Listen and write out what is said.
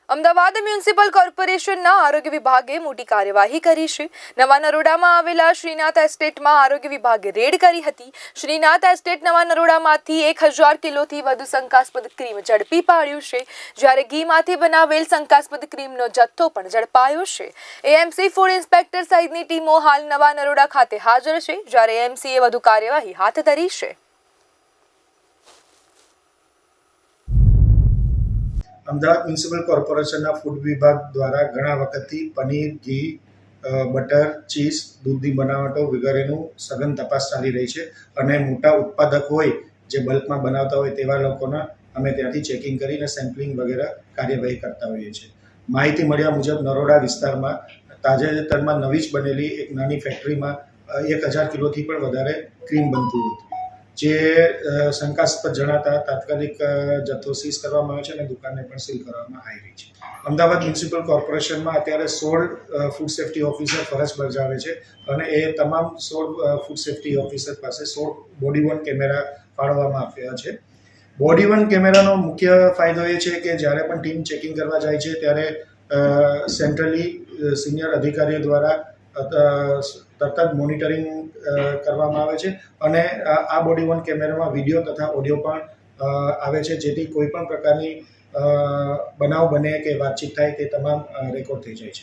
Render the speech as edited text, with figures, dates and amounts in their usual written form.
Ahmedabad municipal કોર્પોરેશનના આરોગ્ય વિભાગે મોટી કાર્યવાહી કરી છે। નવા નરોડામાં આવેલા શ્રીનાથ એસ્ટેટમાં આરોગ્ય વિભાગે રેડ કરી હતી। શ્રીનાથ એસ્ટેટ નવા નરોડામાંથી 1000 કિલોથી વધુ શંકાસ્પદ ક્રીમ ઝડપી પાડ્યું છે, જ્યારે ઘીમાંથી બનાવેલ શંકાસ્પદ ક્રીમનો જથ્થો પણ ઝડપાયો છે। એએમસી ફૂડ ઇન્સ્પેક્ટર સહિતની ટીમો હાલ નવા નરોડા ખાતે હાજર છે, જ્યારે એએમસીએ વધુ કાર્યવાહી હાથ ધરી છે। અમદાવાદ મ્યુનિસિપલ કોર્પોરેશનના ફૂડ વિભાગ દ્વારા ઘણા વખતથી પનીર, ઘી, બટર, ચીઝ, દૂધની બનાવટો વગેરેનું સઘન તપાસ ચાલી રહી છે અને મોટા ઉત્પાદક હોય જે બલ્કમાં બનાવતા હોય તેવા લોકોના અમે ત્યાંથી ચેકિંગ કરીને સેમ્પલિંગ વગેરે કાર્યવાહી કરતા હોઈએ છીએ। માહિતી મળ્યા મુજબ નરોડા વિસ્તારમાં તાજેતરમાં નવી જ બનેલી એક નાની ફેક્ટરીમાં 1000 કિલોથી પણ વધારે ક્રીમ બનતું હતું, જે શંકાસ્પદ જણાતા તાત્કાલિક જથ્થો સીઝ કરવામાં આવ્યો છે અને દુકાનને પણ સીલ કરવામાં આવી રહી છે। અમદાવાદ મ્યુનિસિપલ કોર્પોરેશનમાં અત્યારે 16 ફૂડ સેફ્ટી ઓફિસર ફરજ બજાવે છે અને એ તમામ 16 ફૂડ સેફ્ટી ઓફિસર પાસે 16 બોડી વોર્ન કેમેરા ફાળવવામાં આવ્યા છે। બોડી વોર્ન કેમેરાનો મુખ્ય ફાયદો એ છે કે જ્યારે પણ ટીમ ચેકિંગ કરવા જાય છે ત્યારે સેન્ટ્રલી સિનિયર અધિકારીઓ દ્વારા તરત જ મોનિટરિંગ કરવામાં આવે છે અને આ બોડી વોર્ન કેમેરામાં વિડીયો તથા ઓડિયો પણ આવે છે, જેથી કોઈ પણ પ્રકારની બનાવ બને કે વાતચીત થાય તે તમામ રેકોર્ડ થઈ જાય છે।